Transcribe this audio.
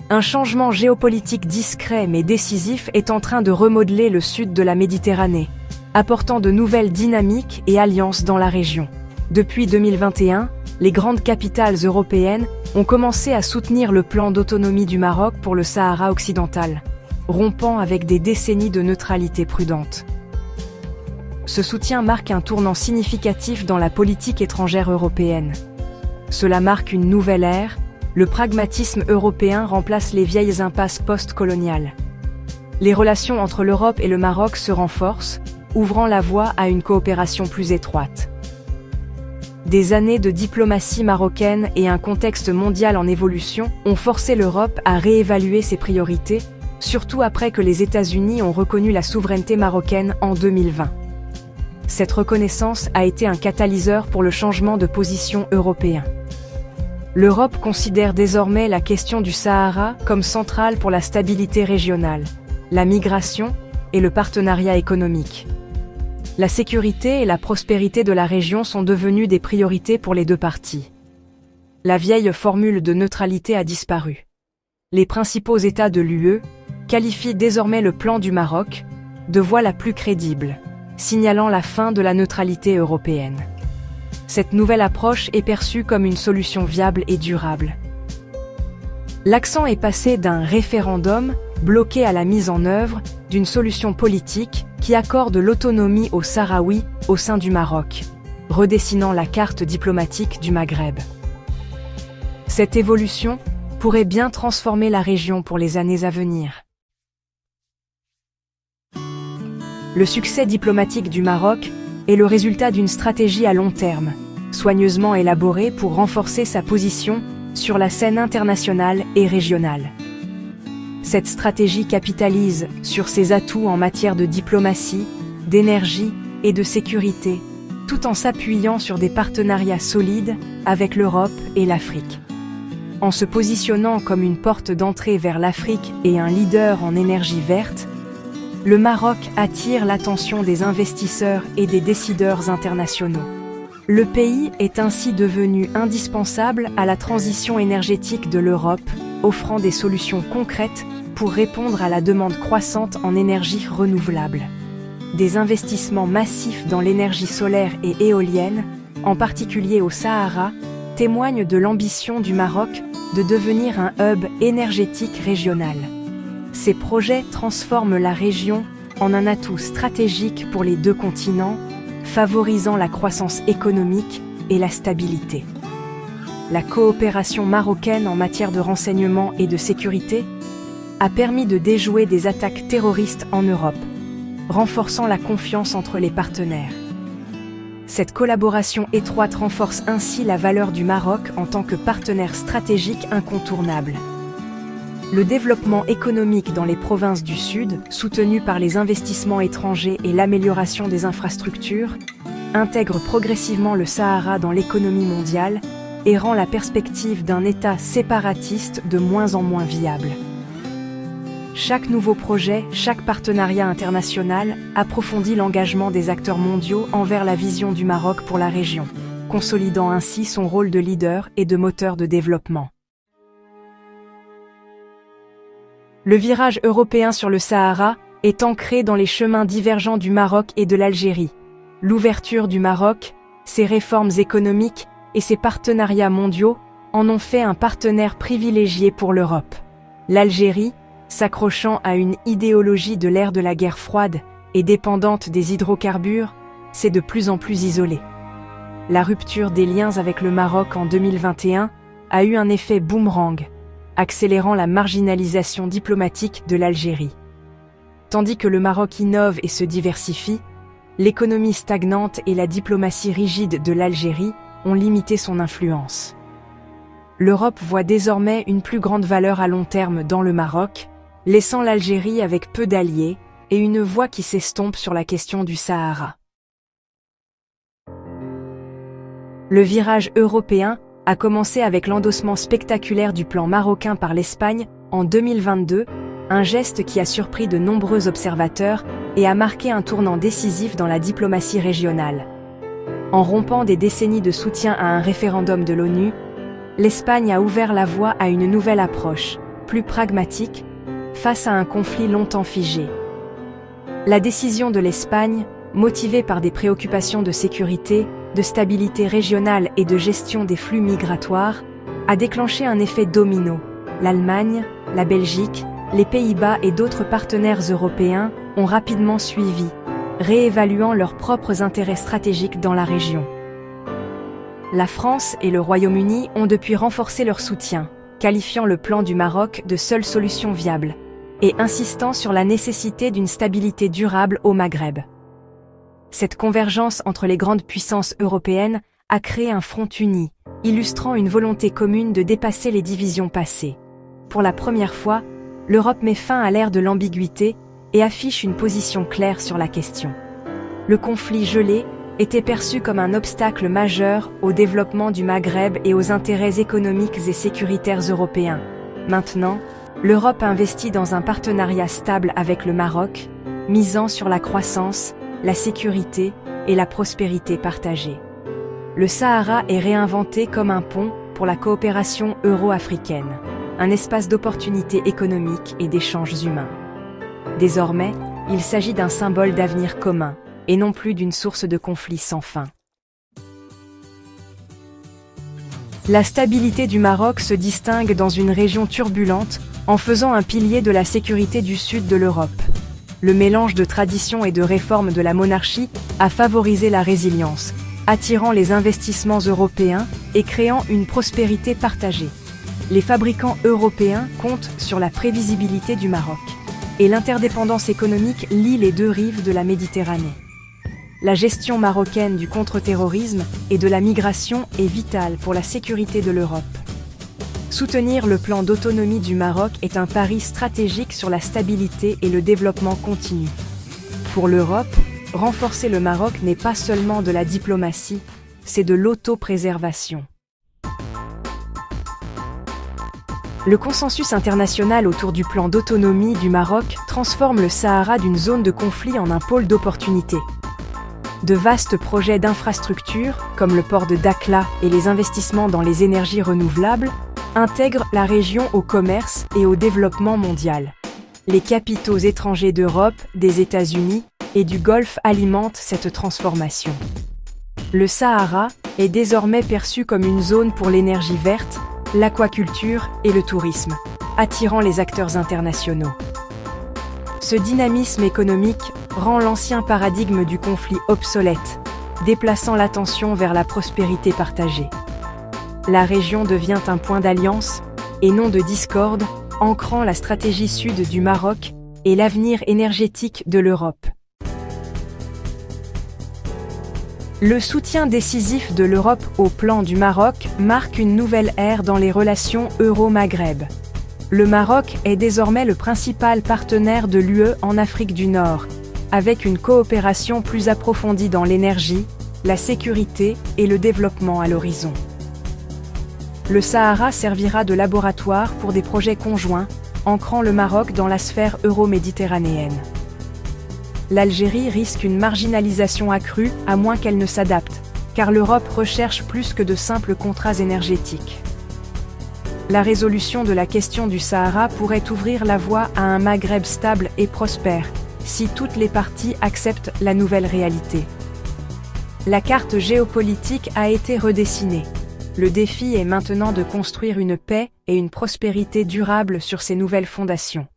Un changement géopolitique discret mais décisif est en train de remodeler le sud de la Méditerranée, apportant de nouvelles dynamiques et alliances dans la région. Depuis 2021, les grandes capitales européennes ont commencé à soutenir le plan d'autonomie du Maroc pour le Sahara occidental, rompant avec des décennies de neutralité prudente. Ce soutien marque un tournant significatif dans la politique étrangère européenne. Cela marque une nouvelle ère, le pragmatisme européen remplace les vieilles impasses post-coloniales. Les relations entre l'Europe et le Maroc se renforcent, ouvrant la voie à une coopération plus étroite. Des années de diplomatie marocaine et un contexte mondial en évolution ont forcé l'Europe à réévaluer ses priorités, surtout après que les États-Unis ont reconnu la souveraineté marocaine en 2020. Cette reconnaissance a été un catalyseur pour le changement de position européen. L'Europe considère désormais la question du Sahara comme centrale pour la stabilité régionale, la migration et le partenariat économique. La sécurité et la prospérité de la région sont devenues des priorités pour les deux parties. La vieille formule de neutralité a disparu. Les principaux États de l'UE qualifient désormais le plan du Maroc de voie la plus crédible, signalant la fin de la neutralité européenne. Cette nouvelle approche est perçue comme une solution viable et durable. L'accent est passé d'un référendum bloqué à la mise en œuvre d'une solution politique qui accorde l'autonomie aux Sahraouis au sein du Maroc, redessinant la carte diplomatique du Maghreb. Cette évolution pourrait bien transformer la région pour les années à venir. Le succès diplomatique du Maroc est le résultat d'une stratégie à long terme, soigneusement élaborée pour renforcer sa position sur la scène internationale et régionale. Cette stratégie capitalise sur ses atouts en matière de diplomatie, d'énergie et de sécurité, tout en s'appuyant sur des partenariats solides avec l'Europe et l'Afrique. En se positionnant comme une porte d'entrée vers l'Afrique et un leader en énergie verte, le Maroc attire l'attention des investisseurs et des décideurs internationaux. Le pays est ainsi devenu indispensable à la transition énergétique de l'Europe, offrant des solutions concrètes pour répondre à la demande croissante en énergie renouvelable. Des investissements massifs dans l'énergie solaire et éolienne, en particulier au Sahara, témoignent de l'ambition du Maroc de devenir un hub énergétique régional. Ces projets transforment la région en un atout stratégique pour les deux continents, favorisant la croissance économique et la stabilité. La coopération marocaine en matière de renseignement et de sécurité a permis de déjouer des attaques terroristes en Europe, renforçant la confiance entre les partenaires. Cette collaboration étroite renforce ainsi la valeur du Maroc en tant que partenaire stratégique incontournable. Le développement économique dans les provinces du Sud, soutenu par les investissements étrangers et l'amélioration des infrastructures, intègre progressivement le Sahara dans l'économie mondiale et rend la perspective d'un État séparatiste de moins en moins viable. Chaque nouveau projet, chaque partenariat international approfondit l'engagement des acteurs mondiaux envers la vision du Maroc pour la région, consolidant ainsi son rôle de leader et de moteur de développement. Le virage européen sur le Sahara est ancré dans les chemins divergents du Maroc et de l'Algérie. L'ouverture du Maroc, ses réformes économiques et ses partenariats mondiaux en ont fait un partenaire privilégié pour l'Europe. L'Algérie, s'accrochant à une idéologie de l'ère de la guerre froide et dépendante des hydrocarbures, s'est de plus en plus isolée. La rupture des liens avec le Maroc en 2021 a eu un effet boomerang, accélérant la marginalisation diplomatique de l'Algérie. Tandis que le Maroc innove et se diversifie, l'économie stagnante et la diplomatie rigide de l'Algérie ont limité son influence. L'Europe voit désormais une plus grande valeur à long terme dans le Maroc, laissant l'Algérie avec peu d'alliés et une voix qui s'estompe sur la question du Sahara. Le virage européen a commencé avec l'endossement spectaculaire du plan marocain par l'Espagne en 2022, un geste qui a surpris de nombreux observateurs et a marqué un tournant décisif dans la diplomatie régionale. En rompant des décennies de soutien à un référendum de l'ONU, l'Espagne a ouvert la voie à une nouvelle approche, plus pragmatique, face à un conflit longtemps figé. La décision de l'Espagne, motivée par des préoccupations de sécurité, de stabilité régionale et de gestion des flux migratoires, a déclenché un effet domino. L'Allemagne, la Belgique, les Pays-Bas et d'autres partenaires européens ont rapidement suivi, réévaluant leurs propres intérêts stratégiques dans la région. La France et le Royaume-Uni ont depuis renforcé leur soutien, qualifiant le plan du Maroc de seule solution viable, et insistant sur la nécessité d'une stabilité durable au Maghreb. Cette convergence entre les grandes puissances européennes a créé un front uni, illustrant une volonté commune de dépasser les divisions passées. Pour la première fois, l'Europe met fin à l'ère de l'ambiguïté et affiche une position claire sur la question. Le conflit gelé était perçu comme un obstacle majeur au développement du Maghreb et aux intérêts économiques et sécuritaires européens. Maintenant, l'Europe investit dans un partenariat stable avec le Maroc, misant sur la croissance, la sécurité et la prospérité partagée. Le Sahara est réinventé comme un pont pour la coopération euro-africaine, un espace d'opportunités économiques et d'échanges humains. Désormais, il s'agit d'un symbole d'avenir commun, et non plus d'une source de conflits sans fin. La stabilité du Maroc se distingue dans une région turbulente en faisant un pilier de la sécurité du sud de l'Europe. Le mélange de traditions et de réformes de la monarchie a favorisé la résilience, attirant les investissements européens et créant une prospérité partagée. Les fabricants européens comptent sur la prévisibilité du Maroc, et l'interdépendance économique lie les deux rives de la Méditerranée. La gestion marocaine du contre-terrorisme et de la migration est vitale pour la sécurité de l'Europe. Soutenir le plan d'autonomie du Maroc est un pari stratégique sur la stabilité et le développement continu. Pour l'Europe, renforcer le Maroc n'est pas seulement de la diplomatie, c'est de l'autopréservation. Le consensus international autour du plan d'autonomie du Maroc transforme le Sahara d'une zone de conflit en un pôle d'opportunité. De vastes projets d'infrastructures, comme le port de Dakhla et les investissements dans les énergies renouvelables, intègrent la région au commerce et au développement mondial. Les capitaux étrangers d'Europe, des États-Unis et du Golfe alimentent cette transformation. Le Sahara est désormais perçu comme une zone pour l'énergie verte, l'aquaculture et le tourisme, attirant les acteurs internationaux. Ce dynamisme économique rend l'ancien paradigme du conflit obsolète, déplaçant l'attention vers la prospérité partagée. La région devient un point d'alliance, et non de discorde, ancrant la stratégie sud du Maroc et l'avenir énergétique de l'Europe. Le soutien décisif de l'Europe au plan du Maroc marque une nouvelle ère dans les relations euro-Maghreb. Le Maroc est désormais le principal partenaire de l'UE en Afrique du Nord, avec une coopération plus approfondie dans l'énergie, la sécurité et le développement à l'horizon. Le Sahara servira de laboratoire pour des projets conjoints, ancrant le Maroc dans la sphère euro-méditerranéenne. L'Algérie risque une marginalisation accrue à moins qu'elle ne s'adapte, car l'Europe recherche plus que de simples contrats énergétiques. La résolution de la question du Sahara pourrait ouvrir la voie à un Maghreb stable et prospère, si toutes les parties acceptent la nouvelle réalité. La carte géopolitique a été redessinée. Le défi est maintenant de construire une paix et une prospérité durables sur ces nouvelles fondations.